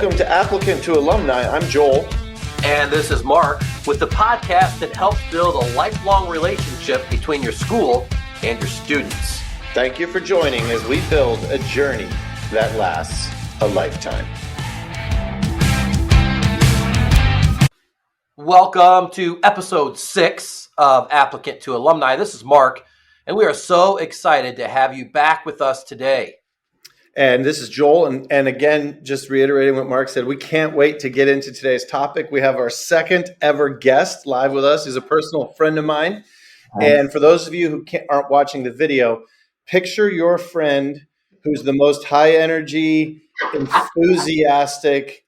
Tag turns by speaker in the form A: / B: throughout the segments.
A: Welcome to Applicant to Alumni. I'm Joel.
B: And this is Mark with the podcast that helps build a lifelong relationship between your school and your students.
A: Thank you for joining as we build a journey that lasts a lifetime.
B: Welcome to episode 6 of Applicant to Alumni. This is Mark, and we are so excited to have you back with us today.
A: And this is Joel. And again, just reiterating what Mark said, we can't wait to get into today's topic. We have our second ever guest live with us. He's a personal friend of mine. And for those of you who aren't watching the video, picture your friend who's the most high energy, enthusiastic,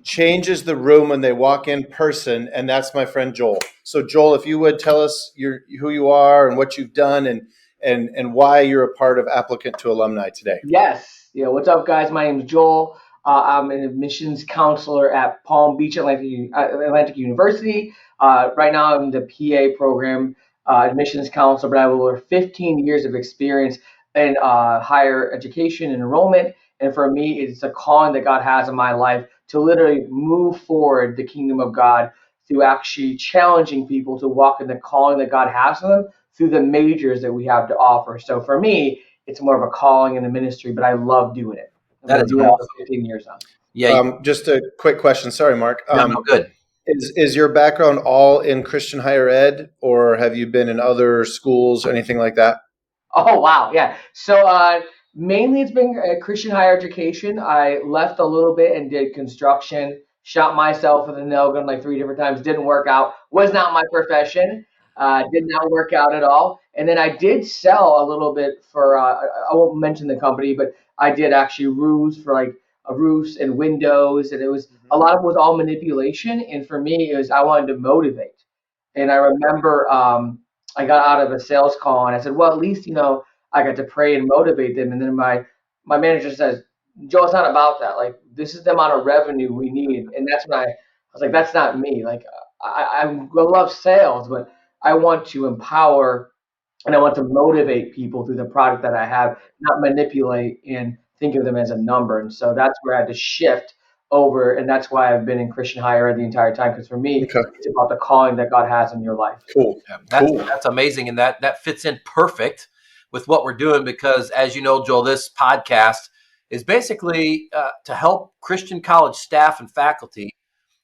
A: changes the room when they walk in person. And that's my friend Joel. So Joel, if you would tell us who you are and what you've done and why you're a part of Applicant to Alumni today.
C: Yes. Yeah, what's up, guys? My name is Joel. I'm an admissions counselor at Palm Beach Atlantic University. Right now, I'm in the PA program, admissions counselor, but I have over 15 years of experience in higher education and enrollment. And for me, it's a calling that God has in my life to literally move forward the kingdom of God through actually challenging people to walk in the calling that God has for them through the majors that we have to offer. So for me, it's more of a calling and a ministry, but I love doing it.
B: That is awesome.
C: 15 years on.
B: Yeah.
A: Just a quick question. Sorry, Mark.
B: No, good.
A: Is your background all in Christian higher ed, or have you been in other schools or anything like that?
C: Oh, wow. Yeah. So mainly it's been Christian higher education. I left a little bit and did construction, shot myself with a nail gun like 3 different times. Didn't work out. Was not my profession. Did not work out at all. And then I did sell a little bit for, I won't mention the company, but I did actually roofs for like roofs and windows. And it was, a lot of it was all manipulation. And for me, it was, I wanted to motivate. And I remember I got out of a sales call and I said, well, at least, I got to pray and motivate them. And then my manager says, Joe, it's not about that. Like, this is the amount of revenue we need. And that's when I was like, that's not me. Like, I love sales, but I want to empower and I want to motivate people through the product that I have, not manipulate and think of them as a number. And so that's where I had to shift over. And that's why I've been in Christian higher ed the entire time. Because for me, It's about the calling that God has in your life.
A: Cool.
B: Yeah, that's amazing. And that fits in perfect with what we're doing because, as you know, Joel, this podcast is basically to help Christian college staff and faculty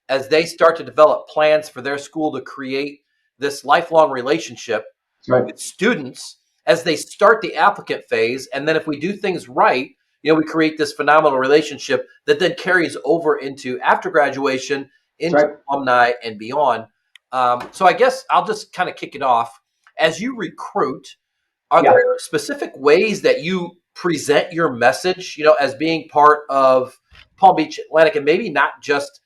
B: as they start to develop plans for their school to create this lifelong relationship with students as they start the applicant phase. And then if we do things right, we create this phenomenal relationship that then carries over into after graduation, into alumni and beyond. So I guess I'll just kind of kick it off. As you recruit, are there specific ways that you present your message, as being part of Palm Beach Atlantic, and maybe not just,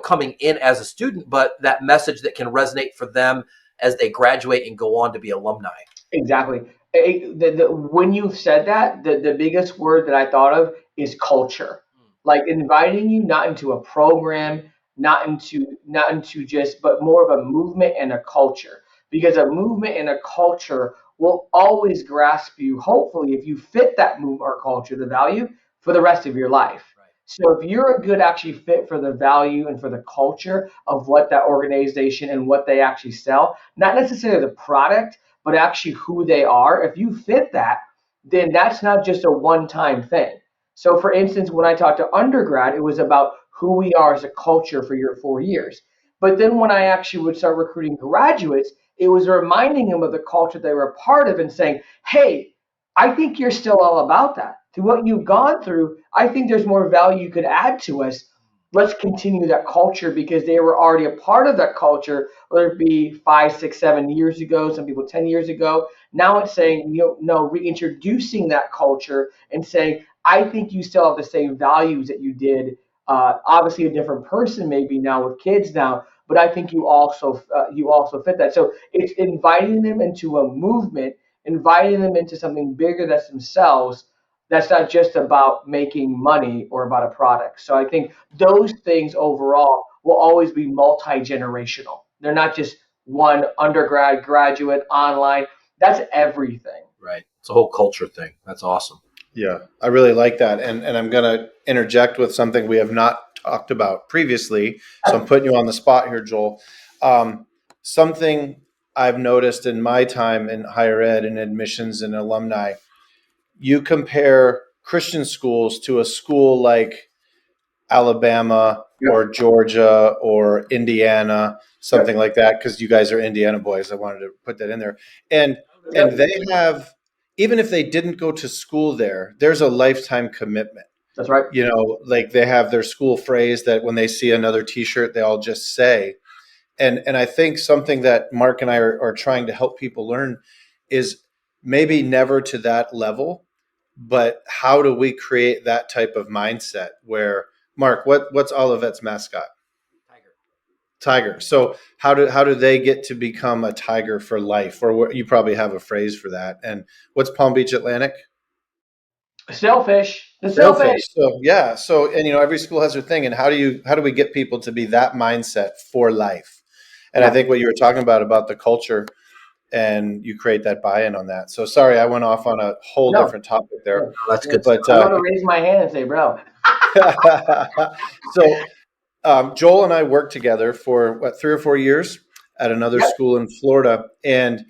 B: coming in as a student, but that message that can resonate for them as they graduate and go on to be alumni?
C: Exactly. When you've said that, the biggest word that I thought of is culture. Like inviting you not into a program, not into just, but more of a movement and a culture. Because a movement and a culture will always grasp you, hopefully, if you fit that movement or culture, the value for the rest of your life. So if you're a good actually fit for the value and for the culture of what that organization and what they actually sell, not necessarily the product, but actually who they are, if you fit that, then that's not just a one-time thing. So for instance, when I talked to undergrad, it was about who we are as a culture for your 4 years. But then when I actually would start recruiting graduates, it was reminding them of the culture they were a part of and saying, hey, I think you're still all about that. Through what you've gone through, I think there's more value you could add to us. Let's continue that culture because they were already a part of that culture, whether it be 5, 6, 7 years ago, some people 10 years ago. Now it's saying, reintroducing that culture and saying, I think you still have the same values that you did. Obviously, a different person maybe now with kids now, but I think you also fit that. So it's inviting them into a movement, inviting them into something bigger than themselves. That's not just about making money or about a product. So I think those things overall will always be multi-generational. They're not just one undergrad, graduate, online. That's everything.
B: Right. It's a whole culture thing. That's awesome.
A: Yeah, I really like that. And I'm going to interject with something we have not talked about previously. So I'm putting you on the spot here, Joel. Something I've noticed in my time in higher ed and admissions and alumni, you compare Christian schools to a school like Alabama or Georgia or Indiana, something like that, because you guys are Indiana boys. I wanted to put that in there. And they have, even if they didn't go to school there, there's a lifetime commitment.
C: That's right.
A: You know, like they have their school phrase that when they see another T-shirt, they all just say. And I think something that Mark and I are trying to help people learn is maybe never to that level, but how do we create that type of mindset where, Mark, what's Olivet's mascot? Tiger. So how do they get to become a tiger for life? Or you probably have a phrase for that. And what's Palm Beach Atlantic?
C: Sailfish. The
A: Sailfish. So yeah. So, and every school has their thing. And how do we get people to be that mindset for life? And I think what you were talking about the culture, and you create that buy-in on that. So sorry, I went off on a whole different topic there.
B: No, that's good.
A: But
C: I'm gonna raise my hand and say, bro.
A: So Joel and I worked together for 3 or 4 years at another school in Florida, and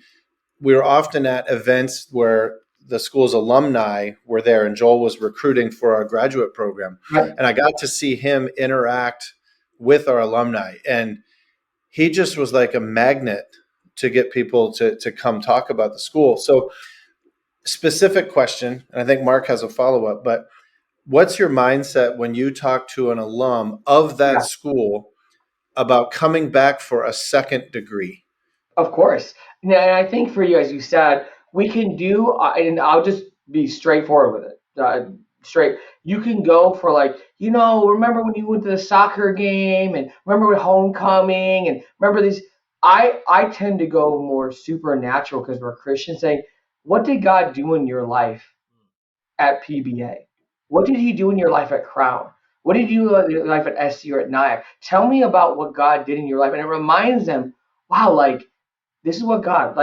A: we were often at events where the school's alumni were there, and Joel was recruiting for our graduate program.
C: Right.
A: And I got to see him interact with our alumni, and he just was like a magnet to get people to come talk about the school. So specific question, and I think Mark has a follow-up, but what's your mindset when you talk to an alum of that school about coming back for a second degree?
C: Of course. And I think for you, as you said, we can do, and I'll just be straightforward with it. Straight. You can go for remember when you went to the soccer game, and remember with homecoming, and remember these. I tend to go more supernatural because we're Christians, saying, what did God do in your life at PBA? What did he do in your life at Crown? What did you do in your life at SC or at NIAC? Tell me about what God did in your life. And it reminds them, wow, this is what God,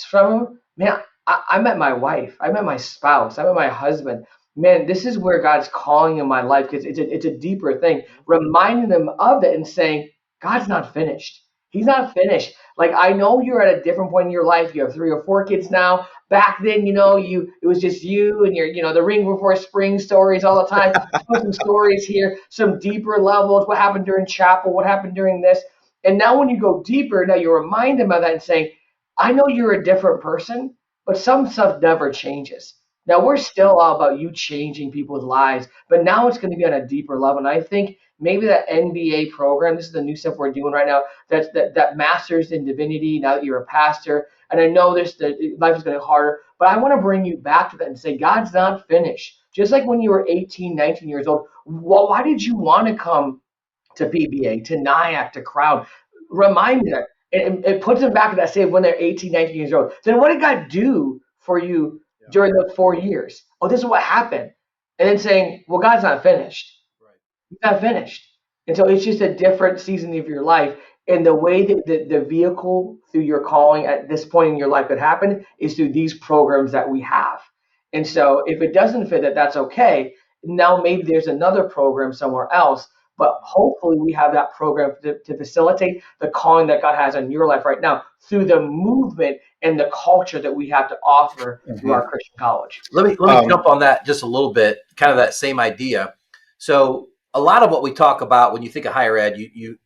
C: from man, I met my wife. I met my spouse. I met my husband. Man, this is where God's calling in my life, because it's a deeper thing. Reminding them of it and saying, God's not finished. He's not finished. I know you're at a different point in your life. You have 3 or 4 kids now. Back then, it was just you and your, the ring before spring stories all the time. Some stories here, some deeper levels. What happened during chapel? What happened during this? And now when you go deeper, now you remind them of that and saying, I know you're a different person, but some stuff never changes. Now we're still all about you changing people's lives, but now it's going to be on a deeper level. And I think maybe that NBA program, this is the new stuff we're doing right now, that master's in divinity, now that you're a pastor. And I know life is going to be harder, but I want to bring you back to that and say, God's not finished. Just like when you were 18, 19 years old, well, why did you want to come to PBA, to NIAC, to Crown? Remind me that. It puts them back in that state when they're 18, 19 years old. Then what did God do for you during those 4 years? Oh, this is what happened. And then saying, well, God's not finished. Right. He's not finished. And so it's just a different season of your life. And the way that the vehicle through your calling at this point in your life could happen is through these programs that we have. And so if it doesn't fit that's okay. Now maybe there's another program somewhere else. But hopefully we have that program to facilitate the calling that God has on your life right now through the movement and the culture that we have to offer through our Christian college.
B: Let me jump on that just a little bit, kind of that same idea. So a lot of what we talk about when you think of higher ed, you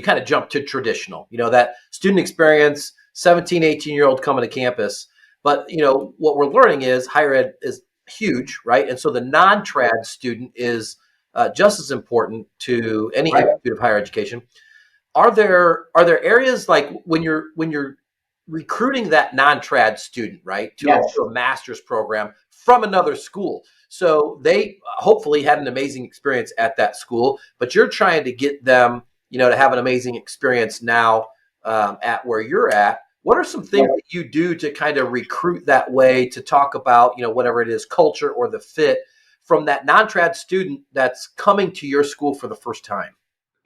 B: kind of jump to traditional, that student experience, 17, 18-year-old coming to campus. But, what we're learning is higher ed is huge, right? And so the non-trad student is just as important to any institute of higher education. Are there areas like when you're recruiting that non-trad student, right, to a master's program from another school? So they hopefully had an amazing experience at that school, but you're trying to get them, to have an amazing experience now at where you're at. What are some things that you do to kind of recruit that way, to talk about, whatever it is, culture or the fit from that non-trad student that's coming to your school for the first time?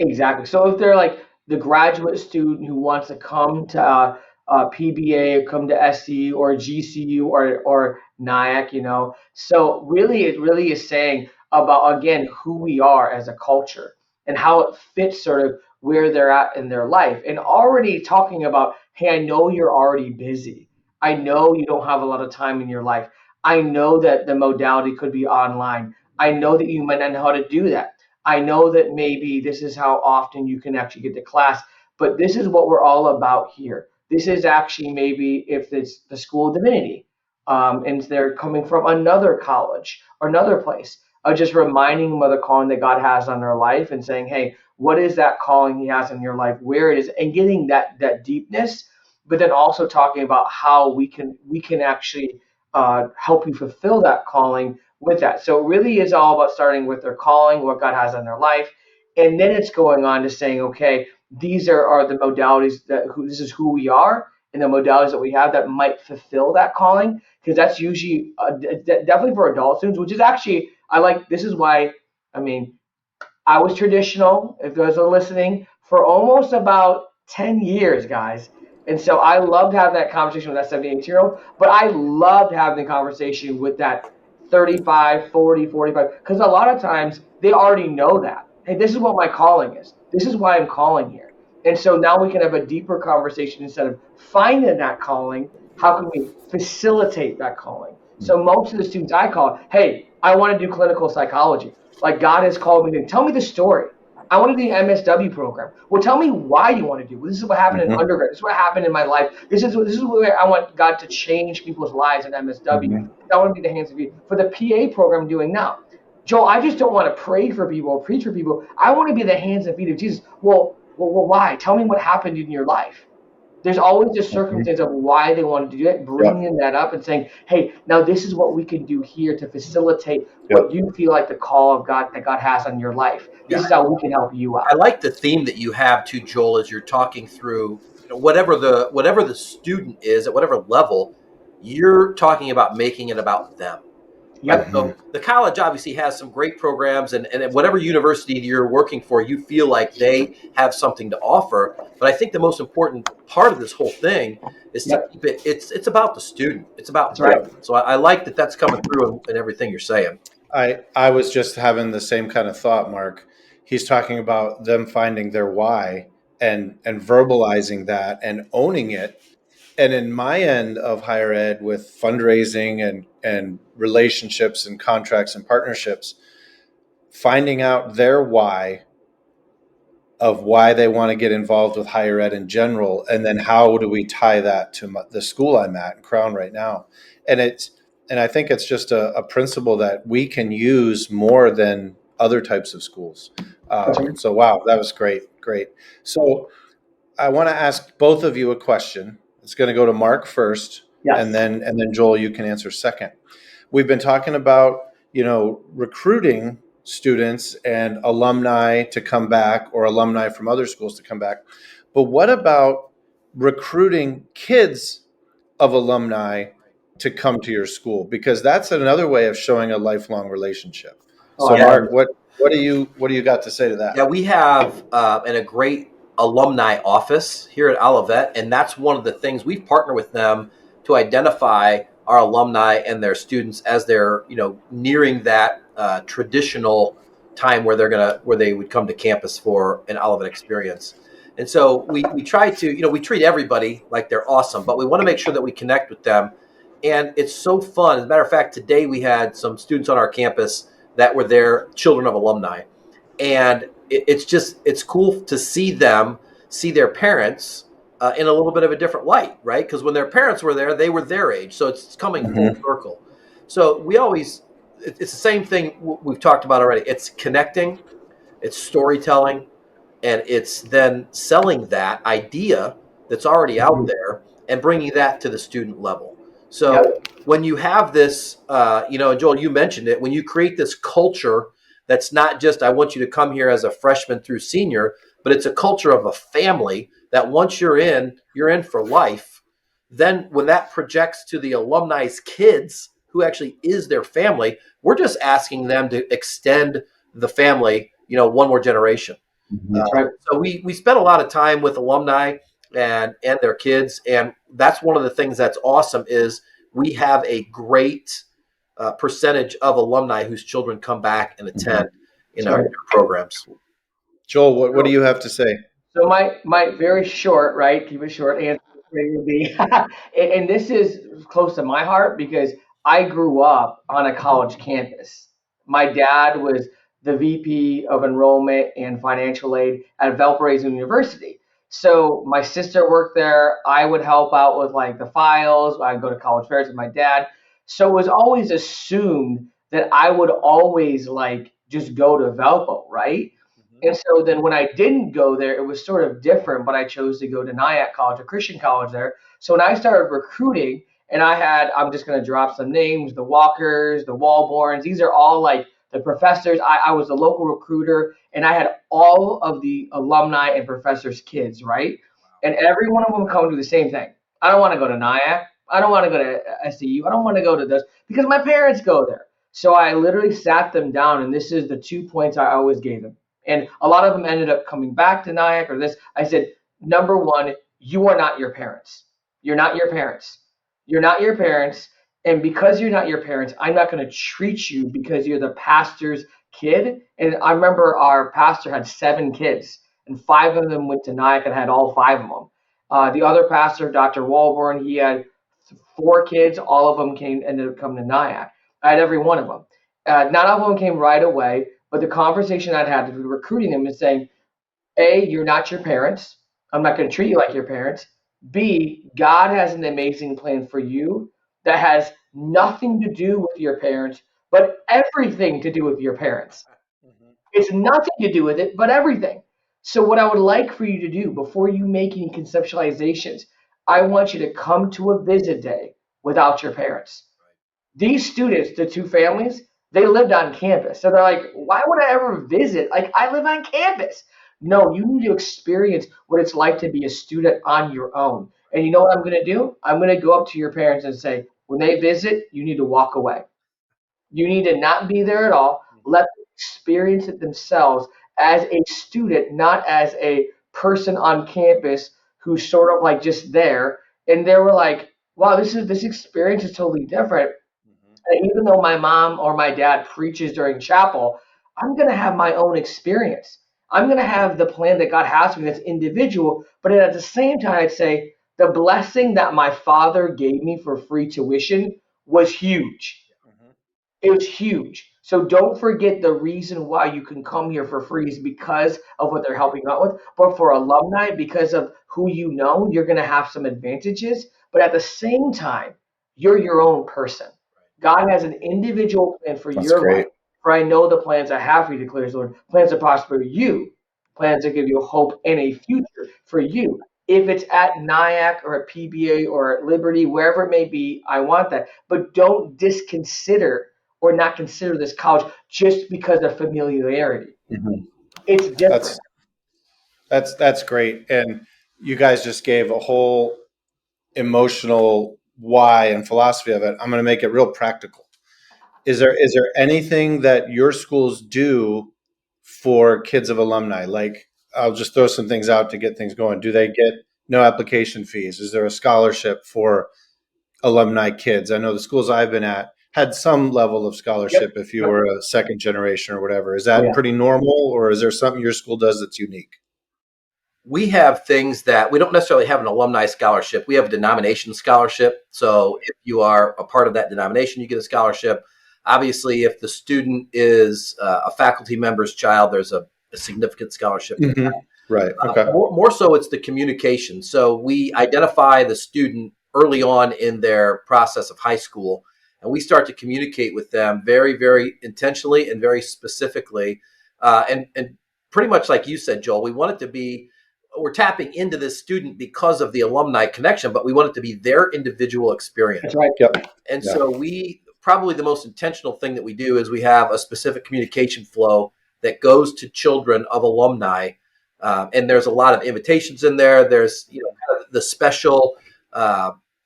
C: Exactly. So if they're like the graduate student who wants to come to PBA, or come to SCU or GCU or NIAC, so really it really is saying, about, again, who we are as a culture and how it fits sort of where they're at in their life. And already talking about, hey, I know you're already busy. I know you don't have a lot of time in your life. I know that the modality could be online. I know that you might not know how to do that. I know that maybe this is how often you can actually get to class, but this is what we're all about here. This is actually maybe if it's the School of Divinity, and they're coming from another college or another place, just reminding them of the calling that God has on their life and saying, hey, what is that calling He has in your life, where it is, and getting that deepness, but then also talking about how we can actually help you fulfill that calling with that. So it really is all about starting with their calling, what God has in their life, and then it's going on to saying, okay, these are the modalities this is who we are, and the modalities that we have that might fulfill that calling, because that's usually definitely for adult students, which is actually I like. This is why I mean I was traditional, if you guys are listening, for almost about 10 years, guys. And so I loved having that conversation with that 78-year-old, but I loved having the conversation with that 35, 40, 45, because a lot of times they already know that. Hey, this is what my calling is. This is why I'm calling here. And so now we can have a deeper conversation instead of finding that calling. How can we facilitate that calling? So most of the students I call, hey, I want to do clinical psychology. Like God has called me to tell me the story. I want to do the MSW program. Well, tell me why you want to do it. Well, this is what happened in
A: Mm-hmm.
C: undergrad. This is what happened in my life. This is where I want God to change people's lives in MSW.
A: Mm-hmm.
C: I want to be the hands and feet for the PA program I'm doing now. Joel, I just don't want to pray for people or preach for people. I want to be the hands and feet of Jesus. Well, why? Tell me what happened in your life. There's always this circumstance of why they wanted to do it,
A: Yep.
C: bringing that up and saying, hey, now this is what we can do here to facilitate what
A: Yep.
C: you feel like the call of God that God has on your life. This
B: Yeah.
C: is how we can help you
B: I
C: out.
B: like the theme that you have too, Joel, as you're talking through, whatever the student is at whatever level, you're talking about making it about them. Right.
C: Yep.
A: Mm-hmm.
B: So the college obviously has some great programs, and at whatever university you're working for, you feel like they have something to offer. But I think the most important part of this whole thing is to
C: Yep.
B: keep it's about the student. It's about
C: That's right.
B: them. So I like that that's coming through in everything you're saying.
A: I was just having the same kind of thought, Mark. He's talking about them finding their why and verbalizing that and owning it. And in my end of higher ed with fundraising and relationships and contracts and partnerships, finding out their why of why they want to get involved with higher ed in general, and then how do we tie that to the school I'm at in Crown right now. And I think it's just a principle that we can use more than other types of schools.
C: That's right.
A: So wow, that was great. So I want to ask both of you a question. It's going to go to Mark first, and
C: Yes.
A: then Joel, you can answer second. We've been talking about, recruiting students and alumni to come back, or alumni from other schools to come back. But what about recruiting kids of alumni to come to your school? Because that's another way of showing a lifelong relationship.
C: Oh,
A: So
C: I
B: Yeah.
C: love
A: Mark,
C: it.
A: what do you got to say to
B: Yeah,
A: that?
B: we have and a great alumni office here at Olivet, and that's one of the things we've partnered with them to identify our alumni and their students as they're nearing that traditional time where they would come to campus for an Olivet experience. And so we try to we treat everybody like they're awesome, but we want to make sure that we connect with them. And it's so fun. As a matter of fact, today we had some students on our campus that were their children of alumni, and it's cool to see them see their parents in a little bit of a different light, right? Because when their parents were there, they were their age, so it's coming full
A: Mm-hmm.
B: circle. So it's the same thing we've talked about already. It's connecting, it's storytelling, and it's then selling that idea that's already out
C: Mhm.
B: there and bringing that to the student level. So
C: Yep.
B: when you have this, and Joel, you mentioned it, when you create this culture that's not just I want you to come here as a freshman through senior, but it's a culture of a family that once you're in for life. Then when that projects to the alumni's kids, who actually is their family, we're just asking them to extend the family, one more generation.
A: Mm-hmm.
C: That's right.
B: So we spent a lot of time with alumni and their kids, and that's one of the things that's awesome is we have a great percentage of alumni whose children come back and attend in
C: That's
B: our
C: right.
B: programs.
A: Joel, what do you have to say?
C: So my very short, right? Keep it short. Answer would be, and this is close to my heart because I grew up on a college campus. My dad was the VP of enrollment and financial aid at Valparaiso University. So my sister worked there. I would help out with like the files. I'd go to college fairs with my dad. So it was always assumed that I would always like just go to Valpo, right? And so then when I didn't go there, it was sort of different, but I chose to go to Nyack College, a Christian college there. So when I started recruiting, and I'm just going to drop some names, the Walkers, the Walborns, these are all like the professors. I was a local recruiter, and I had all of the alumni and professors' kids, right? And every one of them come to the same thing. I don't want to go to Nyack. I don't want to go to SCU. I don't want to go to this because my parents go there. So I literally sat them down, and this is the 2 points I always gave them. And a lot of them ended up coming back to Nyack or this. I said, number one, you are not your parents. You're not your parents. You're not your parents. And because you're not your parents, I'm not going to treat you because you're the pastor's kid. And I remember our pastor had 7 kids, and 5 of them went to Nyack and had all 5 of them. The other pastor, Dr. Walborn, he had 4 kids. All of them ended up coming to Nyack. I had every one of them. Not all of them came right away, but the conversation I'd had with recruiting them is saying, A, you're not your parents. I'm not going to treat you like your parents. B, God has an amazing plan for you that has nothing to do with your parents, but everything to do with your parents. It's nothing to do with it, but everything. So, what I would like for you to do before you make any conceptualizations, I want you to come to a visit day without your parents. These students, the 2 families, they lived on campus. So they're like, why would I ever visit? Like, I live on campus. No, you need to experience what it's like to be a student on your own. And you know what I'm going to do? I'm going to go up to your parents and say, when they visit, you need to walk away. You need to not be there at all. Let them experience it themselves as a student, not as a person on campus who's sort of like just there. And they were like, wow, this experience is totally different. And even though my mom or my dad preaches during chapel, I'm going to have my own experience. I'm going to have the plan that God has for me that's individual. But at the same time, I'd say the blessing that my father gave me for free tuition was huge. It was huge. So don't forget the reason why you can come here for free is because of what they're helping out with. But for alumni, because of who you know, you're going to have some advantages. But at the same time, you're your own person. God has an individual plan for
A: That's
C: your life.
A: great.
C: For I know the plans I have for you, declares the Lord. Plans to prosper you, plans to give you hope and a future for you. If it's at Nyack or at PBA or at Liberty, wherever it may be, I want that. But don't disconsider or not consider this college just because of familiarity.
A: Mhm.
C: It's different.
A: That's great. And you guys just gave a whole emotional why and philosophy of it. I'm going to make it real practical. Is there anything that your schools do for kids of alumni? Like, I'll just throw some things out to get things going. Do they get no application fees? Is there a scholarship for alumni kids? I know the schools I've been at had some level of
C: Yep.
A: scholarship if you were a second generation or whatever. Is that
C: Yeah.
A: pretty normal, or is there something your school does that's unique?
B: We have things that we don't necessarily have an alumni scholarship. We have a denomination scholarship. So if you are a part of that denomination, you get a scholarship. Obviously, if the student is a faculty member's child, there's a significant scholarship.
A: Mm-hmm. Right. Okay.
B: More so, it's the communication. So we identify the student early on in their process of high school, and we start to communicate with them very, very intentionally and very specifically. And pretty much like you said, Joel, we want it to be, we're tapping into this student because of the alumni connection, but we want it to be their individual experience.
C: That's right.
A: Yep.
B: And
A: Yeah.
B: so probably the most intentional thing that we do is we have a specific communication flow that goes to children of alumni. And there's a lot of invitations in there. There's, kind of the special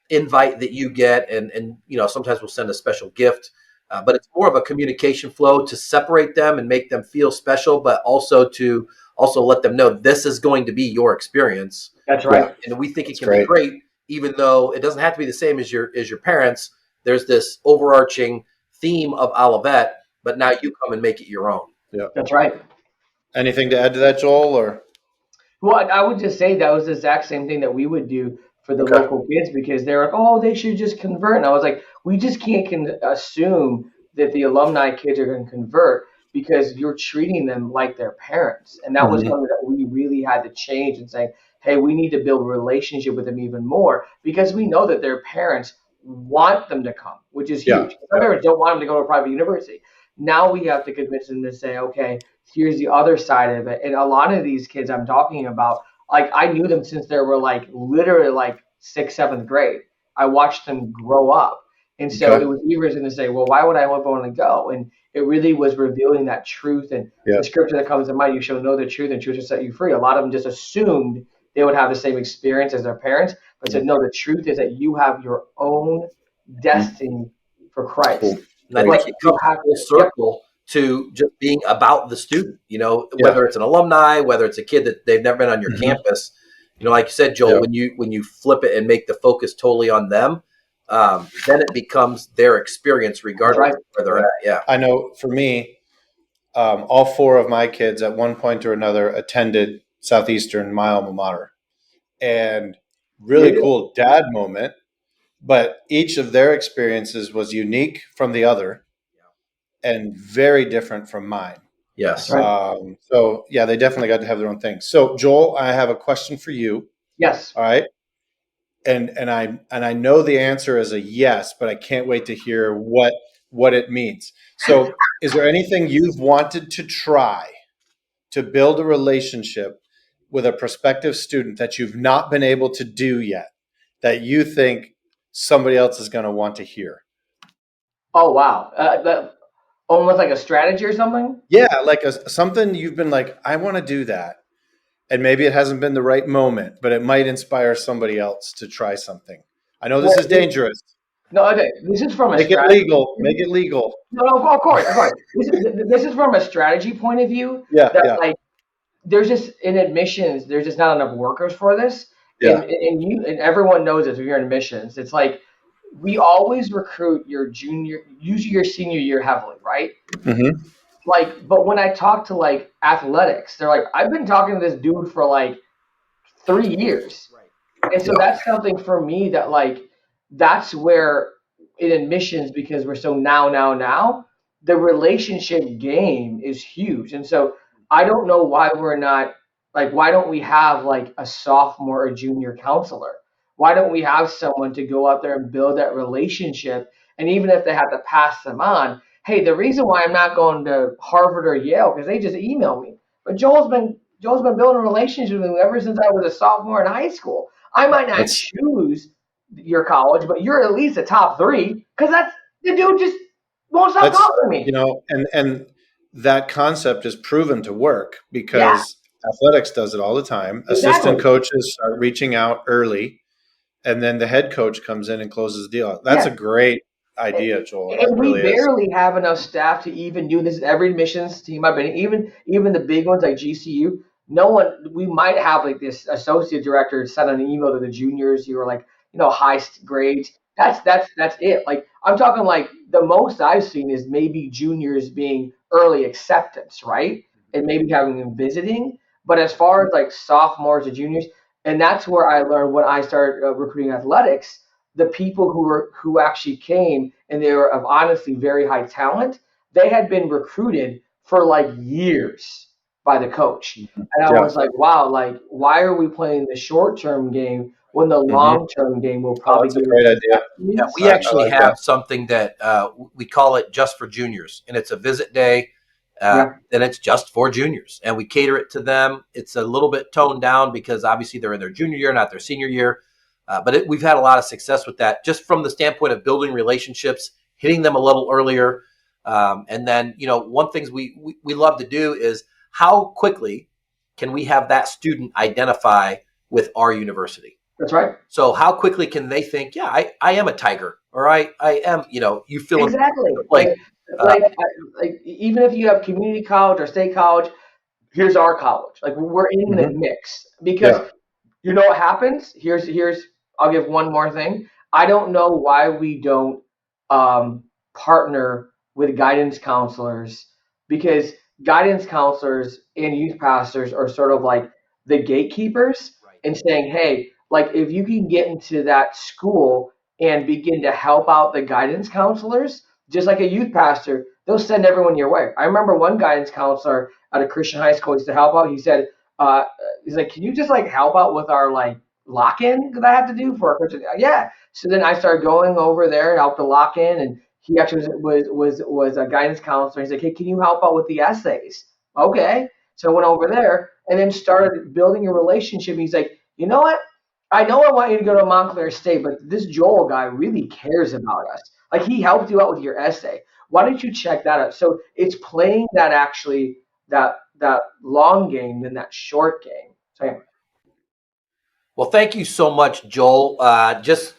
B: invite that you get. And sometimes we'll send a special gift. But it's more of a communication flow to separate them and make them feel special, but also to let them know this is going to be your experience.
C: That's right.
B: And we think it
A: That's
B: can be great, even though it doesn't have to be the same as your parents. There's this overarching theme of Olivet, but now you come and make it your own.
A: Yeah.
C: That's right.
A: Anything to add to that, Joel? Or
C: Well, I would just say that was the exact same thing that we would do for the
A: okay.
C: local kids because they're like, oh, they should just convert. And I was like, we just can't assume that the alumni kids are going to convert because you're treating them like their parents. And that was
A: Mhm.
C: something that we really had to change and say, hey, we need to build a relationship with them even more because we know that their parents want them to come, which is
A: Yeah.
C: huge. Some parents don't want them to go to a private university. Now we have to convince them to say, okay, here's the other side of it. And a lot of these kids I'm talking about, like I knew them since they were like literally like sixth, seventh grade. I watched them grow up. And so
A: Okay.
C: it was even to say, well, why would I ever want to go? And it really was revealing that truth and
A: Yeah.
C: the scripture that comes to mind, you shall know the truth and truth will set you free. A lot of them just assumed they would have the same experience as their parents, but said, no, the truth is that you have your own destiny for Christ.
A: Cool.
B: And I think it comes full circle to just being about the student, whether it's an alumni, whether it's a kid that they've never been on your campus, like you said, Joel, when you flip it and make the focus totally on them, then it becomes their experience regardless of where they're at. Yeah.
A: I know for me, all four of my kids at one point or another attended Southeastern, my alma mater, and really cool dad moment. But each of their experiences was unique from the other and very different from mine.
B: Yes.
A: So yeah, they definitely got to have their own thing. So Joel, I have a question for you.
C: Yes.
A: All right. And I know the answer is a yes, but I can't wait to hear what it means. So is there anything you've wanted to try to build a relationship with a prospective student that you've not been able to do yet, that you think somebody else is going to want to hear?
C: Oh, wow. That, almost like a strategy or something?
A: Yeah, like something you've been like, I want to do that. And maybe it hasn't been the right moment, but it might inspire somebody else to try something. I know this is dangerous.
C: No, okay. This is from a
A: Make it
C: strategy.
A: legal. Make it legal.
C: No, of course. This is from a strategy point of view.
A: Yeah,
C: Like there's just in admissions, there's just not enough workers for this.
A: Yeah.
C: And everyone knows this if you're in admissions. It's like we always recruit usually your senior year heavily, right?
A: Mm-hmm.
C: Like, but when I talk to like athletics, they're like, I've been talking to this dude for like 3 years. And so that's something for me that like that's where in admissions, because we're so now, the relationship game is huge. And so I don't know why we're not like why don't we have like a sophomore or junior counselor? Why don't we have someone to go out there and build that relationship? And even if they have to pass them on, hey, the reason why I'm not going to Harvard or Yale because they just email me. But Joel's been building a relationship with me ever since I was a sophomore in high school. I might not choose your college, but you're at least a top 3 because that's the dude just won't stop talking to me.
A: And that concept is proven to work because athletics does it all the time.
C: Exactly.
A: Assistant coaches start reaching out early, and then the head coach comes in and closes the deal. That's a great idea, Joel.
C: And we barely have enough staff to even do this. Every admissions team I've been in, even the big ones like GCU, no one. We might have like this associate director send an email to the juniors who are like high grades. That's it. Like I'm talking like the most I've seen is maybe juniors being early acceptance, right? And maybe having them visiting. But as far as like sophomores or juniors, and that's where I learned when I started recruiting athletics. The people who actually came and they were of honestly very high talent, they had been recruited for like years by the coach. And I was like, wow, like why are we playing the short-term game when the long-term game will probably
A: that's a great idea.
B: Yeah, we actually have something that we call it just for juniors, and it's a visit day. And it's just for juniors, and we cater it to them. It's a little bit toned down because obviously they're in their junior year, not their senior year. But we've had a lot of success with that, just from the standpoint of building relationships, hitting them a little earlier. And then, one thing we love to do is how quickly can we have that student identify with our university?
C: That's right.
B: So how quickly can they think, yeah, I am a Tiger, or I am, you feel
C: exactly
B: like
C: even if you have community college or state college, here's our college. Like we're in the mix because you know what happens? Here's I'll give one more thing. I don't know why we don't partner with guidance counselors, because guidance counselors and youth pastors are sort of like the gatekeepers and saying, hey, like if you can get into that school and begin to help out the guidance counselors, just like a youth pastor, they'll send everyone your way. I remember one guidance counselor at a Christian high school used to help out. He said, uh, he's like, can you just like help out with our like lock-in that I have to do for our Christian? Yeah. So then I started going over there, helped to lock in, and he actually was a guidance counselor. He's like, hey, can you help out with the essays? Okay. So I went over there and then started building a relationship. He's like, you know what? I know I want you to go to Montclair State, but this Joel guy really cares about us. Like he helped you out with your essay. Why don't you check that out? So it's playing that actually that long game than that short game. So anyway.
B: Well, thank you so much, Joel. Just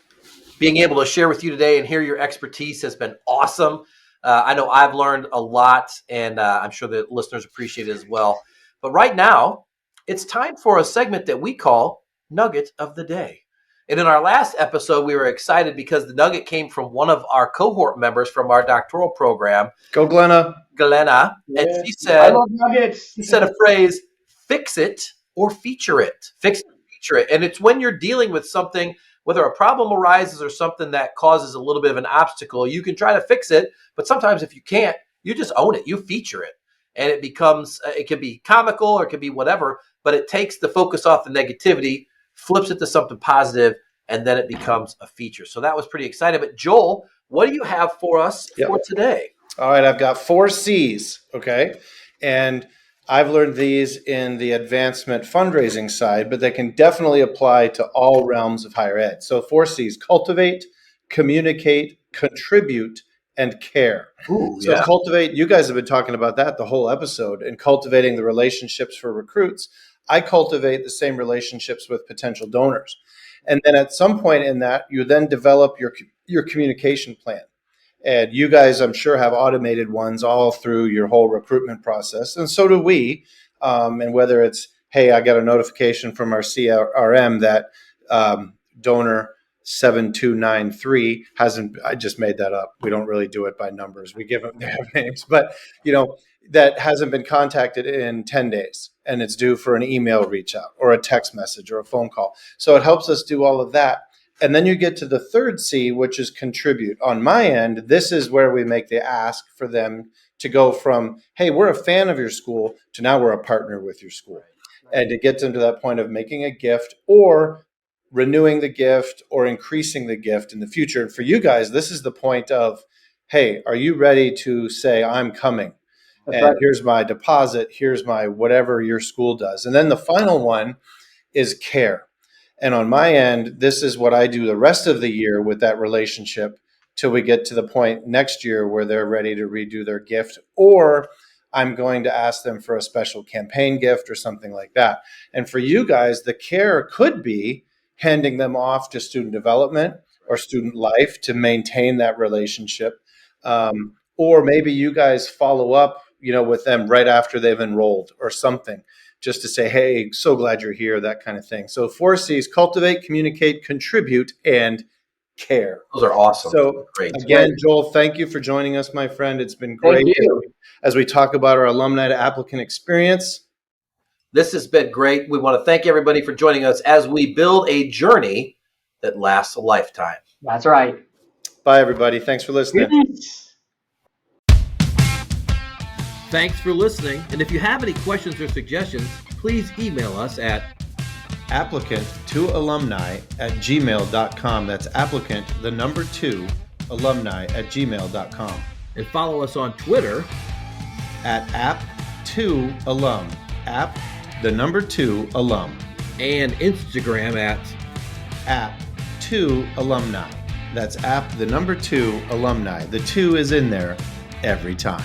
B: being able to share with you today and hear your expertise has been awesome. I know I've learned a lot, and I'm sure the listeners appreciate it as well. But right now, it's time for a segment that we call Nugget of the Day. And in our last episode, we were excited because the nugget came from one of our cohort members from our doctoral program.
A: Go, Glenna.
B: Glenna.
C: Yeah.
B: And she said,
C: I love nuggets.
B: She said a phrase, fix it or feature it. Fix it or feature it. And it's when you're dealing with something, whether a problem arises or something that causes a little bit of an obstacle, you can try to fix it. But sometimes if you can't, you just own it. You feature it. And it becomes, it can be comical or it can be whatever, but it takes the focus off the negativity, flips it to something positive, and then it becomes a feature. So that was pretty exciting. But Joel, what do you have for us for today?
A: All right, I've got 4 C's, okay? And I've learned these in the advancement fundraising side, but they can definitely apply to all realms of higher ed. So 4 C's: cultivate, communicate, contribute, and care.
B: Ooh,
A: So cultivate, you guys have been talking about that the whole episode, and cultivating the relationships for recruits. I cultivate the same relationships with potential donors. And then at some point in that, you then develop your communication plan. And you guys, I'm sure, have automated ones all through your whole recruitment process. And so do we. And whether it's, hey, I got a notification from our CRM that donor 7293 hasn't, I just made that up. We don't really do it by numbers. We give them their names, but that hasn't been contacted in 10 days and it's due for an email reach out or a text message or a phone call. So it helps us do all of that. And then you get to the third C, which is contribute. On my end, this is where we make the ask for them to go from, hey, we're a fan of your school, to now we're a partner with your school. And to get them to that point of making a gift or renewing the gift or increasing the gift in the future. And for you guys, this is the point of, hey, are you ready to say, I'm coming?
C: That's
A: and
C: right.
A: Here's my deposit, here's my whatever your school does. And then the final one is care. And on my end, this is what I do the rest of the year with that relationship till we get to the point next year where they're ready to redo their gift, or I'm going to ask them for a special campaign gift or something like that. And for you guys, the care could be handing them off to student development or student life to maintain that relationship. Or maybe you guys follow up, with them right after they've enrolled or something, just to say, hey, so glad you're here, that kind of thing. So 4 C's: cultivate, communicate, contribute, and care.
B: Those are awesome.
A: So
B: Great.
A: Again, Joel, thank you for joining us, my friend. It's been great
C: Thank you.
A: as we talk about our alumni to applicant experience.
B: This has been great. We want to thank everybody for joining us as we build a journey that lasts a lifetime.
C: That's right.
A: Bye, everybody. Thanks for listening.
C: Peace.
B: Thanks for listening. And if you have any questions or suggestions, please email us at
A: applicant2alumni@gmail.com. That's applicant, the number 2, alumni@gmail.com.
B: and follow us on Twitter
A: At app2alum. App, the number 2, alum.
B: and Instagram at
A: app2alumni. That's app, the number 2, alumni. The 2 is in there every time.